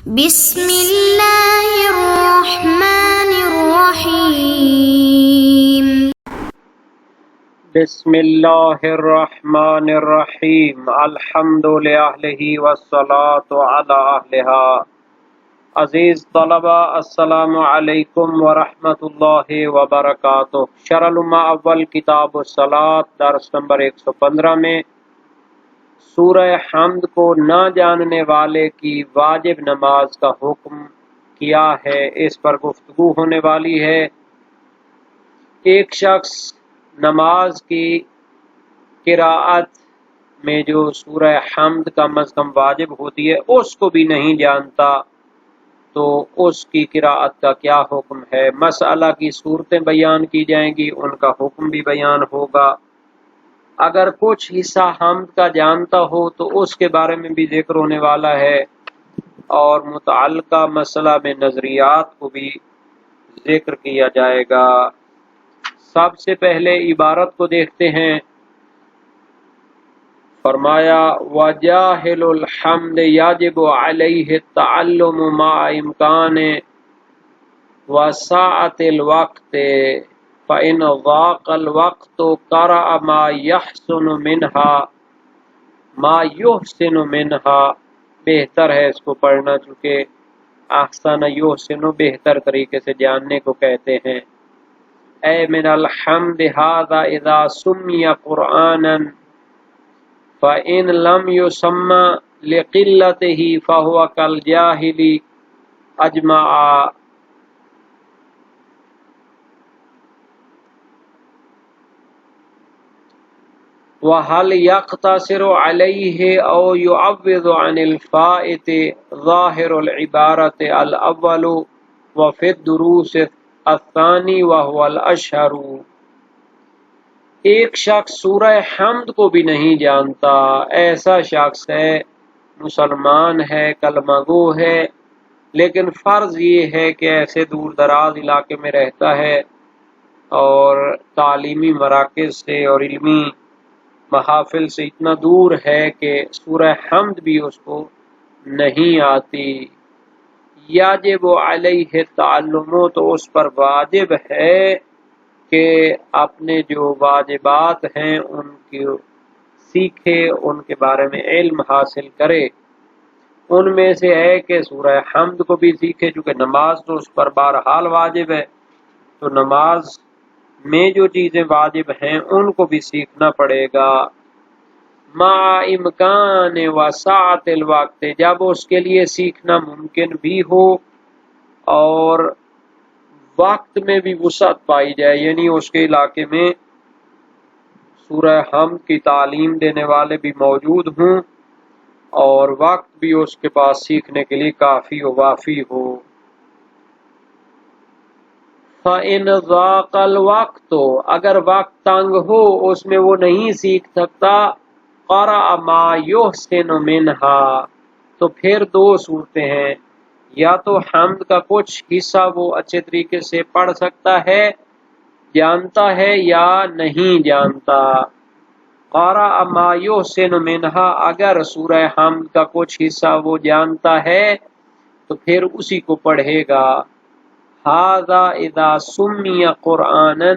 بسم اللہ الرحمن الرحیم۔ بسم اللہ الرحمن الرحیم۔ الحمد للہ والصلاة علی اہلہا۔ عزیز طلبہ، السلام علیکم ورحمۃ اللہ وبرکاتہ۔ شرح الامہ اول کتاب الصلاۃ درس نمبر 115 میں سورہ حمد کو نہ جاننے والے کی واجب نماز کا حکم کیا ہے، اس پر گفتگو ہونے والی ہے۔ ایک شخص نماز کی قراءت میں جو سورہ حمد کم از کم واجب ہوتی ہے اس کو بھی نہیں جانتا تو اس کی قراءت کا کیا حکم ہے؟ مسئلہ کی صورتیں بیان کی جائیں گی، ان کا حکم بھی بیان ہوگا۔ اگر کچھ حصہ حمد کا جانتا ہو تو اس کے بارے میں بھی ذکر ہونے والا ہے، اور متعلقہ مسئلہ میں نظریات کو بھی ذکر کیا جائے گا۔ سب سے پہلے عبارت کو دیکھتے ہیں۔ فرمایا وَجَاهِلُ الْحَمْدِ يَجِبُ عَلَيْهِ التَّعَلُّمُ مَعَ إِمْكَانِ وَسَعَةِ الْوَقْتِ فَإِنْ ضَاقَ الْوَقْتُ قَرَأَ مَا يَحْسُنُ مِنْهَا بہتر ہے اس کو پڑھنا، چونکہ احسن یحسن بہتر طریقے سے جاننے کو کہتے ہیں۔ اے من الحمد هذا اذا سمی قرآنا فإن لم يسمى لقلته فهو كالجاهل اجمع۔ وهل يقتصر عليه أو يعوض عن الفائت ظاهر العبارة الأول وفي الدروس الثاني وهو الأشهر۔ ایک شخص سورہ حمد کو بھی نہیں جانتا، ایسا شخص ہے، مسلمان ہے، کلمہ گو ہے، لیکن فرض یہ ہے کہ ایسے دور دراز علاقے میں رہتا ہے اور تعلیمی مراکز سے اور علمی محافل سے اتنا دور ہے کہ سورہ حمد بھی اس کو نہیں آتی۔ یجب علیہ التعلم، تو اس پر واجب ہے کہ اپنے جو واجبات ہیں ان کی سیکھے، ان کے بارے میں علم حاصل کرے۔ ان میں سے ہے کہ سورہ حمد کو بھی سیکھے، چونکہ نماز تو اس پر بہرحال واجب ہے، تو نماز میں جو چیزیں واجب ہیں ان کو بھی سیکھنا پڑے گا۔ مع امکان وسعت الوقت، جب اس کے لیے سیکھنا ممکن بھی ہو اور وقت میں بھی وسعت پائی جائے، یعنی اس کے علاقے میں سورہ حمد کی تعلیم دینے والے بھی موجود ہوں اور وقت بھی اس کے پاس سیکھنے کے لیے کافی و وافی ہو۔ فَإِنْ ضَاقَ الْوَقْتُ، اگر وقت تنگ ہو، اس میں وہ نہیں سیکھ سکتا، قَرَأَ مَا يُحْسِنُ مِنْهَا، تو پھر دو صورتیں ہیں، یا تو حمد کا کچھ حصہ وہ اچھے طریقے سے پڑھ سکتا ہے، جانتا ہے، یا نہیں جانتا۔ قَرَأَ مَا يُحْسِنُ مِنْهَا، اگر سورہ حمد کا کچھ حصہ وہ جانتا ہے تو پھر اسی کو پڑھے گا۔ هَذَا اِذَا سُمِّيَ قُرْآنًا،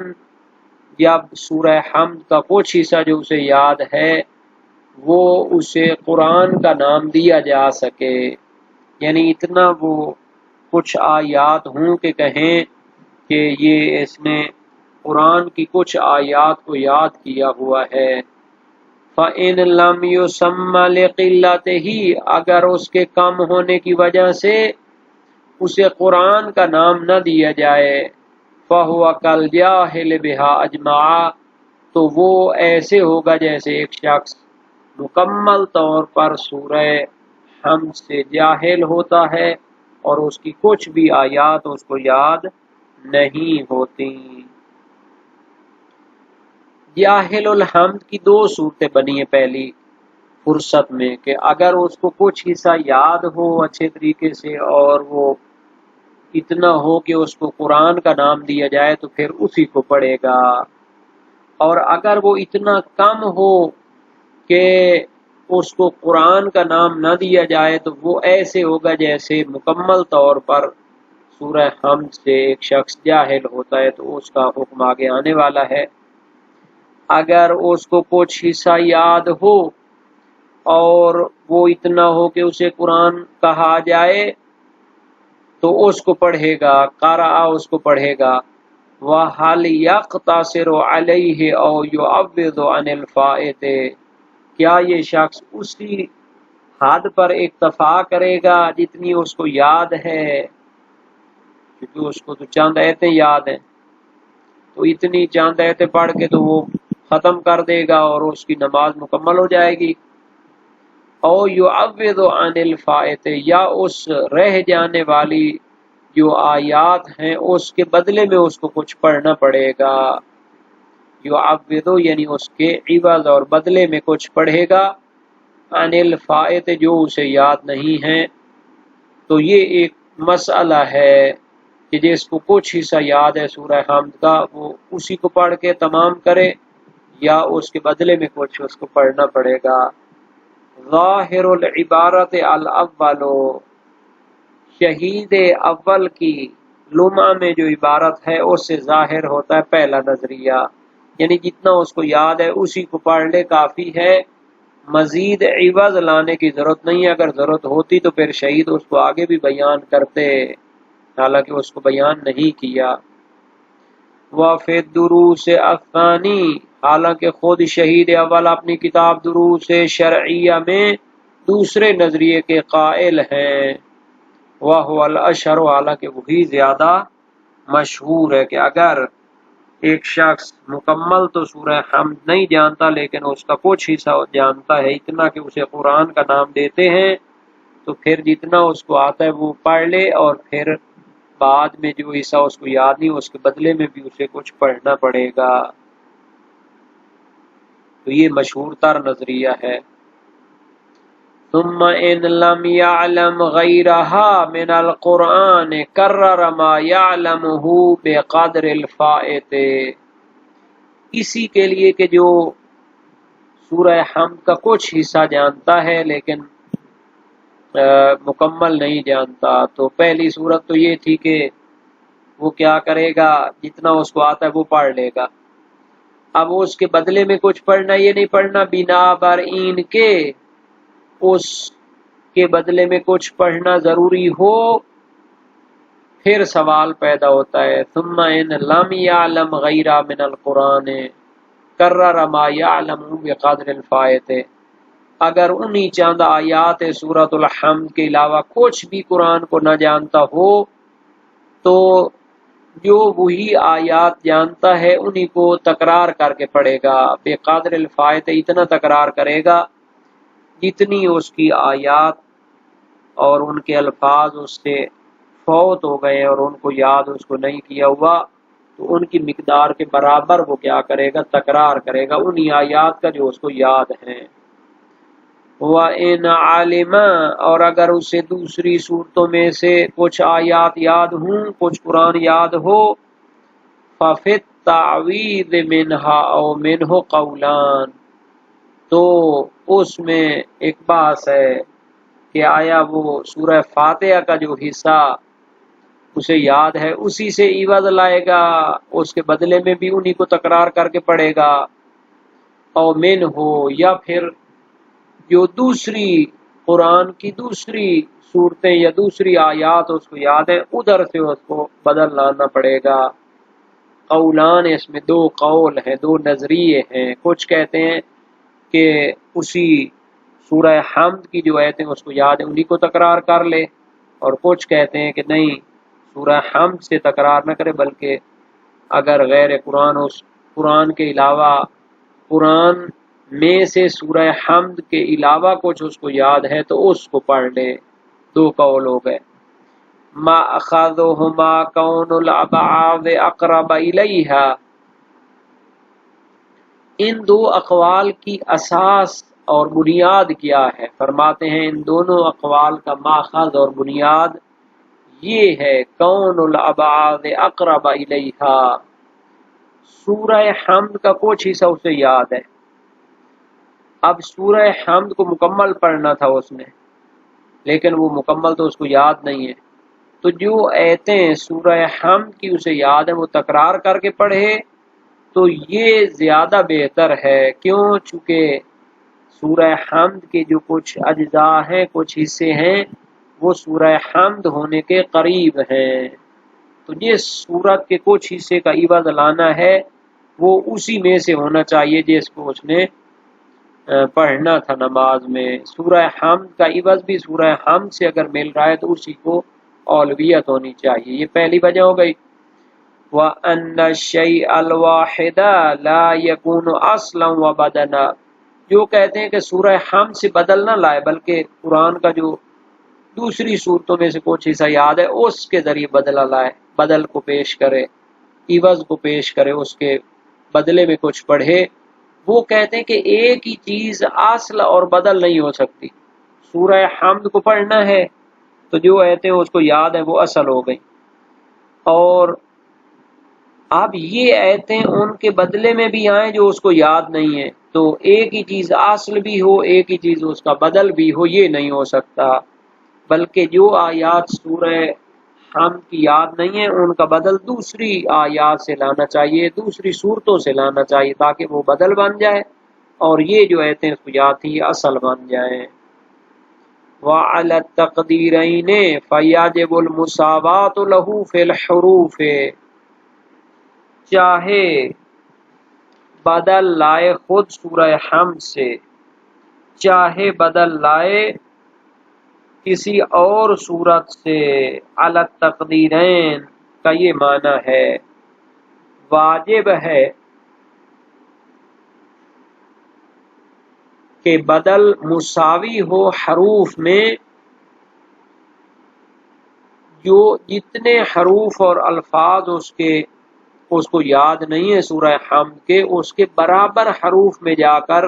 جب سورہ حمد کا کچھ حصہ جو اسے یاد ہے وہ اسے قرآن کا نام دیا جا سکے، یعنی اتنا وہ کچھ آیات ہوں کہ کہیں کہ یہ اس نے قرآن کی کچھ آیات کو یاد کیا ہوا ہے۔ فَإِنْ لَمْ يُسَمَّ لِقِلَّتِهِ، اگر اس کے کم ہونے کی وجہ سے اسے قرآن کا نام نہ دیا جائے، فَهُوَ كَالْجَاهِلِ بِهَا أَجْمَعَ، تو وہ ایسے ہوگا جیسے ایک شخص مکمل طور پر سورہ حمد سے جاہل ہوتا ہے اور اس کی کچھ بھی آیات اس کو یاد نہیں ہوتی۔ جاہل الحمد کی دو صورتیں بنی ہیں پہلی فرصت میں، کہ اگر اس کو کچھ حصہ یاد ہو اچھے طریقے سے اور وہ اتنا ہو کہ اس کو قرآن کا نام دیا جائے تو پھر اسی کو پڑھے گا، اور اگر وہ اتنا کم ہو کہ اس کو قرآن کا نام نہ دیا جائے تو وہ ایسے ہوگا جیسے مکمل طور پر سورہ حمد سے ایک شخص جاہل ہوتا ہے تو اس کا حکم آگے آنے والا ہے۔ اگر اس کو کچھ حصہ یاد ہو اور وہ اتنا ہو کہ اسے قرآن کہا جائے تو اس کو پڑھے گا، قرأ اس کو پڑھے گا۔ وَهَلْ يَقْتَصِرُ عَلَيْهِ أَوْ يُعَوِّضُ عَنِ الْفَائِتِ، کیا یہ شخص اسی حد پر اکتفا کرے گا جتنی اس کو یاد ہے، کیونکہ اس کو تو چند آیتیں یاد ہیں، تو اتنی چند آیتیں پڑھ کے تو وہ ختم کر دے گا اور اس کی نماز مکمل ہو جائے گی۔ او یعوض عن الفائت، یا اس رہ جانے والی جو آیات ہیں اس کے بدلے میں اس کو کچھ پڑھنا پڑے گا۔ یعوض یعنی اس کے عوض اور بدلے میں کچھ پڑھے گا، عن الفائت جو اسے یاد نہیں ہے۔ تو یہ ایک مسئلہ ہے کہ جس کو کچھ حصہ یاد ہے سورہ حمد کا وہ اسی کو پڑھ کے تمام کرے، یا اس کے بدلے میں کچھ اس کو پڑھنا پڑے گا۔ ظاہر العبارت الاول، شہید اول کی لمحہ میں جو عبارت ہے اس سے ظاہر ہوتا ہے پہلا نظریہ، یعنی جتنا اس کو یاد ہے اسی کو پڑھ لے کافی ہے، مزید عوض لانے کی ضرورت نہیں ہے۔ اگر ضرورت ہوتی تو پھر شہید اس کو آگے بھی بیان کرتے، حالانکہ اس کو بیان نہیں کیا۔ وَفِي الدُّرُوسِ الثَّانِی، حالانکہ خود شہید اول اپنی کتاب دروس شرعیہ میں دوسرے نظریے کے قائل ہیں۔ وَهُوَ الْأَشْهَرُ، حالانکہ وہی زیادہ مشہور ہے کہ اگر ایک شخص مکمل تو سورہ حمد نہیں جانتا لیکن اس کا کچھ حصہ جانتا ہے، اتنا کہ اسے قرآن کا نام دیتے ہیں، تو پھر جتنا اس کو آتا ہے وہ پڑھ لے، اور پھر بعد میں جو حصہ اس کو یاد نہیں اس کے بدلے میں بھی اسے کچھ پڑھنا پڑے گا۔ تو یہ مشہور تر نظریہ ہے۔ ثم ان لم يعلم غيرها من القرآن كرر ما يعلمه بقدر الفائت، اسی کے لیے کہ جو سورہ حمد کا کچھ حصہ جانتا ہے لیکن مکمل نہیں جانتا، تو پہلی صورت تو یہ تھی کہ وہ کیا کرے گا، جتنا اس کو آتا ہے وہ پڑھ لے گا۔ اب اس کے بدلے میں کچھ پڑھنا، یہ نہیں پڑھنا بنا برعین کے اس کے بدلے میں کچھ پڑھنا ضروری ہو، پھر سوال پیدا ہوتا ہے ثم ان لم يعلم غیر من القرآن کرر ما يعلم بقدر الفائت، اگر انہی چند آیات سورۃ الحمد کے علاوہ کچھ بھی قرآن کو نہ جانتا ہو تو جو وہی آیات جانتا ہے انہی کو تکرار کر کے پڑھے گا، بے قدر الفائت اتنا تکرار کرے گا جتنی اس کی آیات اور ان کے الفاظ اس سے فوت ہو گئے اور ان کو یاد اس کو نہیں کیا ہوا، تو ان کی مقدار کے برابر وہ کیا کرے گا، تکرار کرے گا انہی آیات کا جو اس کو یاد ہیں۔ وَإِنْ عَلِمَ، اور اگر اسے دوسری صورتوں میں سے کچھ آیات یاد ہوں، کچھ قرآن یاد ہو، فَفِي التَّعْوِيذِ مِنْهَا أَوْ مِنْهُ قَوْلَانِ، تو اس میں ایک بحث ہے کہ آیا وہ سورہ فاتحہ کا جو حصہ اسے یاد ہے اسی سے عوض لائے گا، اس کے بدلے میں بھی انہی کو تکرار کر کے پڑھے گا، او من ہو، یا پھر جو دوسری قرآن کی دوسری صورتیں یا دوسری آیات اس کو یاد ہیں ادھر سے اس کو بدل لانا پڑے گا۔ قولان، اس میں دو قول ہیں، دو نظریے ہیں، کچھ کہتے ہیں کہ اسی سورہ حمد کی جو آیتیں اس کو یاد ہیں انہی کو تکرار کر لے، اور کچھ کہتے ہیں کہ نہیں، سورہ حمد سے تکرار نہ کرے بلکہ اگر غیر قرآن اس قرآن کے علاوہ قرآن میں سے سورہ حمد کے علاوہ کچھ اس کو یاد ہے تو اس کو پڑھ لے۔ دو قول ہو گئے۔ ما اخذہما کون الابعاد اقرب الیہا، ان دو اقوال کی اساس اور بنیاد کیا ہے؟ فرماتے ہیں ان دونوں اقوال کا ماخذ اور بنیاد یہ ہے کون الابعاد اقرب الیہا، سورہ حمد کا کچھ حصہ اسے یاد ہے، اب سورہ حمد کو مکمل پڑھنا تھا اس نے، لیکن وہ مکمل تو اس کو یاد نہیں ہے، تو جو آیتیں سورہ حمد کی اسے یاد ہے وہ تکرار کر کے پڑھے تو یہ زیادہ بہتر ہے۔ کیوں؟ چونکہ سورہ حمد کے جو کچھ اجزاء ہیں، کچھ حصے ہیں، وہ سورہ حمد ہونے کے قریب ہیں، تو جس سورت کے کچھ حصے کا عوض لانا ہے وہ اسی میں سے ہونا چاہیے جس کو اس نے پڑھنا تھا نماز میں۔ سورہ حمد کا عوض بھی سورہ حمد سے اگر مل رہا ہے تو اسی کو اولویت ہونی چاہیے، یہ پہلی وجہ ہو گئی۔ وَأَنَّ الشَّيْءَ الْوَاحِدَ لَا يَكُونُ أَصْلًا وَبَدَلًا، جو کہتے ہیں کہ سورہ حمد سے بدل نہ لائے بلکہ قرآن کا جو دوسری صورتوں میں سے کچھ حصہ یاد ہے اس کے ذریعے بدلہ لائے، بدل کو پیش کرے، عوض کو پیش کرے، اس کے بدلے میں کچھ پڑھے۔ وہ کہتے ہیں کہ ایک ہی چیز اصل اور بدل نہیں ہو سکتی، سورہ حمد کو پڑھنا ہے تو جو آیتیں اس کو یاد ہیں وہ اصل ہو گئی، اور اب یہ آیتیں ان کے بدلے میں بھی آئیں جو اس کو یاد نہیں ہے، تو ایک ہی چیز اصل بھی ہو ایک ہی چیز اس کا بدل بھی ہو، یہ نہیں ہو سکتا، بلکہ جو آیات سورہ حمد کی یاد نہیں ہے ان کا بدل دوسری آیات سے لانا چاہیے، دوسری صورتوں سے لانا چاہیے تاکہ وہ بدل بن جائے اور یہ جو آیتیں اس کو یاد تھی یہ اصل بن جائیں۔ وَعَلَى التَّقْدِيرَيْنِ فَيَجِبُ الْمُسَاوَاةُ لَهُ فِي الْحُرُوفِ، چاہے بدل لائے خود سورہ حمد سے، چاہے بدل لائے کسی اور صورت سے، علی التقدیرین کا یہ معنی ہے واجب ہے کہ بدل مساوی ہو حروف میں، جو جتنے حروف اور الفاظ اس کو یاد نہیں ہے سورہ حمد کے، اس کے برابر حروف میں جا کر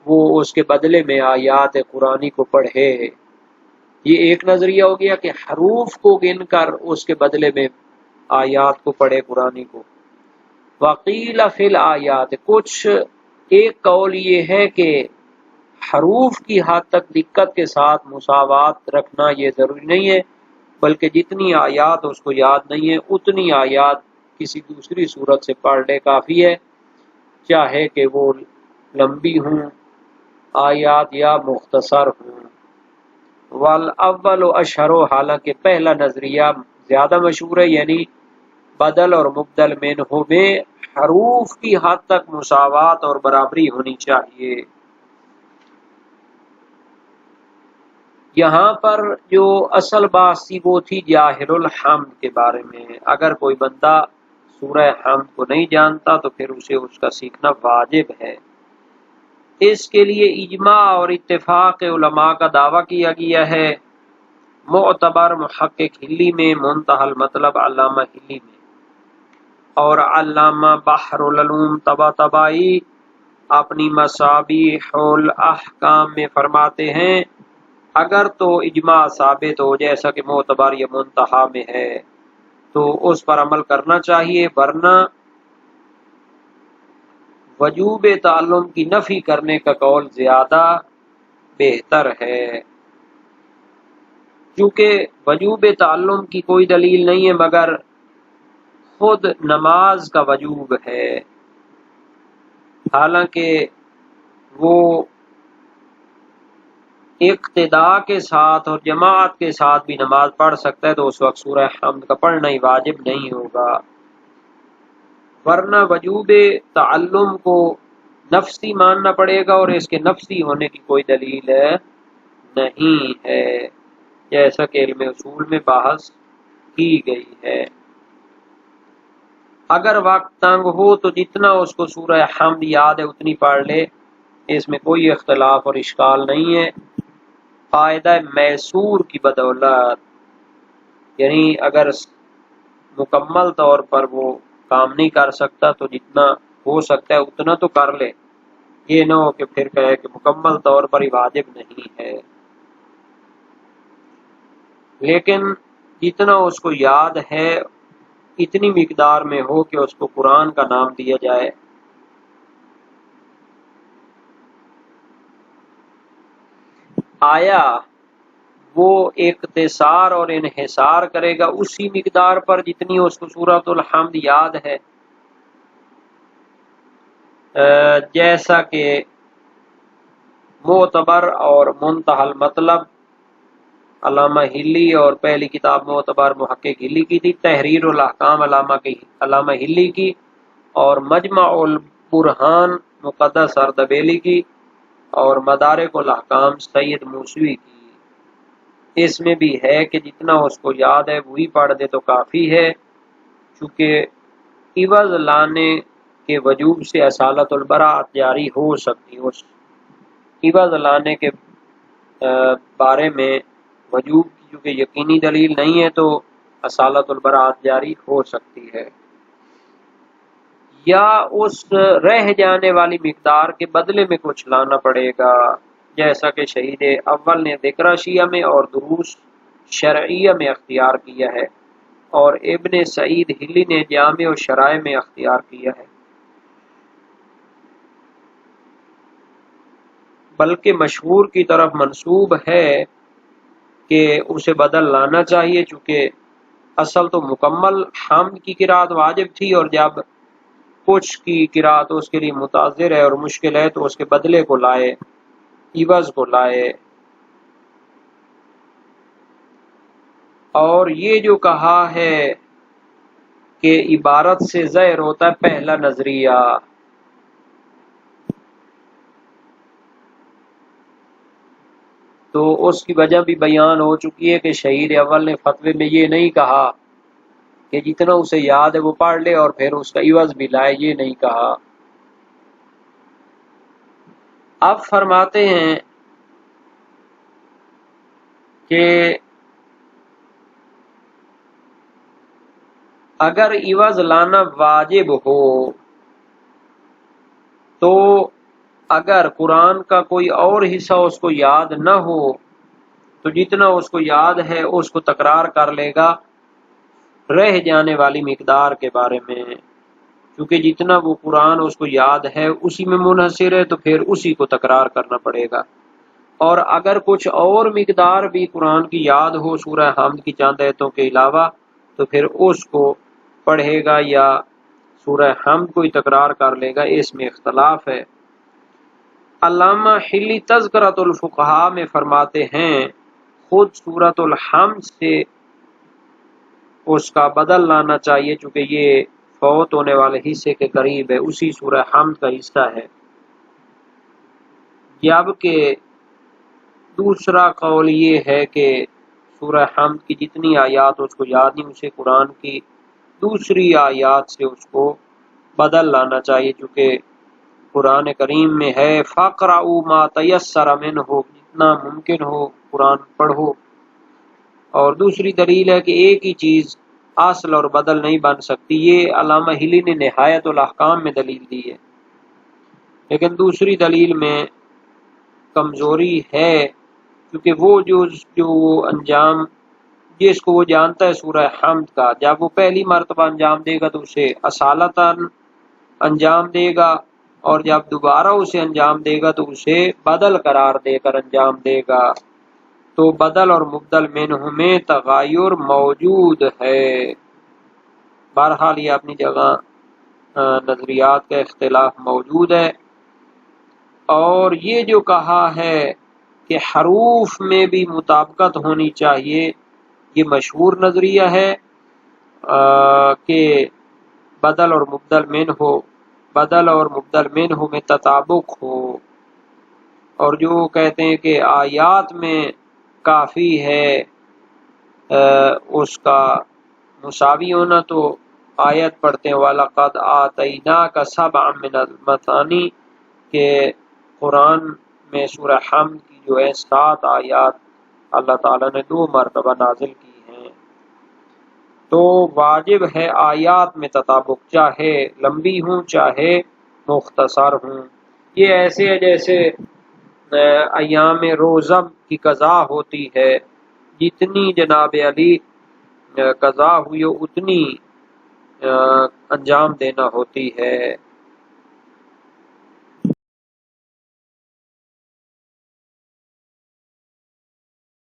وہ اس کے بدلے میں آیات قرآنی کو پڑھے۔ یہ ایک نظریہ ہو گیا کہ حروف کو گن کر اس کے بدلے میں آیات کو پڑھے قرآنی کو۔ وقیل فی الآیات، کچھ ایک قول یہ ہے کہ حروف کی حد تک دقت کے ساتھ مساوات رکھنا یہ ضروری نہیں ہے، بلکہ جتنی آیات اس کو یاد نہیں ہے اتنی آیات کسی دوسری صورت سے پڑھ لے کافی ہے، چاہے کہ وہ لمبی ہوں آیات یا مختصر ہوں۔ والاول اشہر، حالانکہ پہلا نظریہ زیادہ مشہور ہے، یعنی بدل اور مبدل منہ میں حروف کی حد تک مساوات اور برابری ہونی چاہیے۔ یہاں پر جو اصل بات تھی وہ تھی جاہل الحمد کے بارے میں، اگر کوئی بندہ سورہ حمد کو نہیں جانتا تو پھر اسے اس کا سیکھنا واجب ہے۔ اس کے لیے اجماع اور اتفاق علماء کا دعویٰ کیا گیا ہے، معتبر محقق حلی میں، منتہی المطلب علامہ حلی میں، اور علامہ بحر العلوم طباطبائی اپنی مصابیح الاحکام میں فرماتے ہیں اگر تو اجماع ثابت ہو جیسا کہ معتبر یا منتہا میں ہے تو اس پر عمل کرنا چاہیے، ورنہ وجوب تعلم کی نفی کرنے کا قول زیادہ بہتر ہے، کیونکہ وجوب تعلم کی کوئی دلیل نہیں ہے مگر خود نماز کا وجوب ہے، حالانکہ وہ اقتداء کے ساتھ اور جماعت کے ساتھ بھی نماز پڑھ سکتا ہے تو اس وقت سورہ حمد کا پڑھنا ہی واجب نہیں ہوگا، ورنہ وجوب تعلم کو نفسی ماننا پڑے گا اور اس کے نفسی ہونے کی کوئی دلیل نہیں ہے، جیسا کہ علم اصول میں بحث کی گئی ہے۔ اگر وقت تنگ ہو تو جتنا اس کو سورہ حمد یاد ہے اتنی پڑھ لے، اس میں کوئی اختلاف اور اشکال نہیں ہے، فائدہ میسور کی بدولت، یعنی اگر مکمل طور پر وہ کام نہیں کر سکتا تو جتنا ہو سکتا ہے اتنا تو کر لے، یہ نہ ہو کہ پھر کہے کہ مکمل طور پر ہی واجب نہیں ہے، لیکن جتنا اس کو یاد ہے اتنی مقدار میں ہو کہ اس کو قرآن کا نام دیا جائے۔ آیا وہ اختصار اور انحصار کرے گا اسی مقدار پر جتنی اس کو سورۃ الحمد یاد ہے، جیسا کہ معتبر اور منتہی المطلب علامہ ہلی اور پہلی کتاب معتبر محقق ہلی کی تھی، تحریر الاحکام علامہ ہلی کی، اور مجمع البرہان مقدس اردبیلی کی، اور مدارک الاحکام سید موسوی کی۔ اس میں بھی ہے کہ جتنا اس کو یاد ہے وہی پڑھ دے تو کافی ہے، چونکہ عوض لانے کے وجوب سے اصالت البراءت جاری ہو سکتی، اس عوض لانے کے بارے میں وجوب کی چونکہ یقینی دلیل نہیں ہے تو اصالت البراءت جاری ہو سکتی ہے، یا اس رہ جانے والی مقدار کے بدلے میں کچھ لانا پڑے گا، جیسا کہ شہید اول نے ذکر شیعہ میں اور دروس شرعیہ میں اختیار کیا ہے، اور ابن سعید ہلی نے جامع و شرائع میں اختیار کیا ہے۔ بلکہ مشہور کی طرف منسوب ہے کہ اسے بدل لانا چاہیے، چونکہ اصل تو مکمل حمد کی قرات واجب تھی، اور جب کچھ کی قرات اس کے لیے متعذر ہے اور مشکل ہے تو اس کے بدلے کو لائے، عوض کو لائے۔ اور یہ جو کہا ہے کہ عبارت سے ظاہر ہوتا ہے پہلا نظریہ، تو اس کی وجہ بھی بیان ہو چکی ہے کہ شہید اول نے فتوے میں یہ نہیں کہا کہ جتنا اسے یاد ہے وہ پڑھ لے اور پھر اس کا عوض بھی لائے، یہ نہیں کہا۔ اب فرماتے ہیں کہ اگر عوض لانا واجب ہو تو اگر قرآن کا کوئی اور حصہ اس کو یاد نہ ہو تو جتنا اس کو یاد ہے اس کو تکرار کر لے گا رہ جانے والی مقدار کے بارے میں، کیونکہ جتنا وہ قرآن اس کو یاد ہے اسی میں منحصر ہے تو پھر اسی کو تکرار کرنا پڑے گا۔ اور اگر کچھ اور مقدار بھی قرآن کی یاد ہو سورہ حمد کی چند آیتوں کے علاوہ تو پھر اس کو پڑھے گا یا سورہ حمد کو ہی تکرار کر لے گا، اس میں اختلاف ہے۔ علامہ حلی تذکرۃ الفقہاء میں فرماتے ہیں خود سورۃ الحمد سے اس کا بدل لانا چاہیے، چونکہ یہ فوت ہونے والے حصے کے قریب ہے، اسی سورہ حمد کا حصہ ہے۔ جبکہ دوسرا قول یہ ہے کہ سورہ حمد کی جتنی آیات اس کو یاد نہیں اسے قرآن کی دوسری آیات سے اس کو بدل لانا چاہیے، چونکہ قرآن کریم میں ہے فَقْرَؤُوا مَا تَيَسَّرَ مِنْهُ، جتنا ممکن ہو قرآن پڑھو۔ اور دوسری دلیل ہے کہ ایک ہی چیز اصل اور بدل نہیں بن سکتی، یہ علامہ ہلی نے نہایت الاحکام میں دلیل دی ہے، لیکن دوسری دلیل میں کمزوری ہے، کیونکہ وہ جو انجام جس کو وہ جانتا ہے سورہ حمد کا، جب وہ پہلی مرتبہ انجام دے گا تو اسے اصالتاً انجام دے گا، اور جب دوبارہ اسے انجام دے گا تو اسے بدل قرار دے کر انجام دے گا، تو بدل اور مبدل منہ میں تغیر موجود ہے۔ بہرحال یہ اپنی جگہ نظریات کا اختلاف موجود ہے، اور یہ جو کہا ہے کہ حروف میں بھی مطابقت ہونی چاہیے یہ مشہور نظریہ ہے کہ بدل اور مبدل منہ میں تطابق ہو، اور جو کہتے ہیں کہ آیات میں کافی ہے اس کا مساوی ہونا، تو آیت پڑھتے ہیں وَلَقَدْ آتَيْنَاكَ سَبْعًا مِّنَ الْمَثَانِي کہ قرآن میں سورہ حمد کی جو ہے 7 آیات اللہ تعالیٰ نے 2 مرتبہ نازل کی ہیں، تو واجب ہے آیات میں تطابق، چاہے لمبی ہوں چاہے مختصر ہوں۔ یہ ایسے ہے جیسے ایام روزہ کی قضا ہوتی ہے، جتنی جناب علی قضا ہوئی اتنی انجام دینا ہوتی ہے۔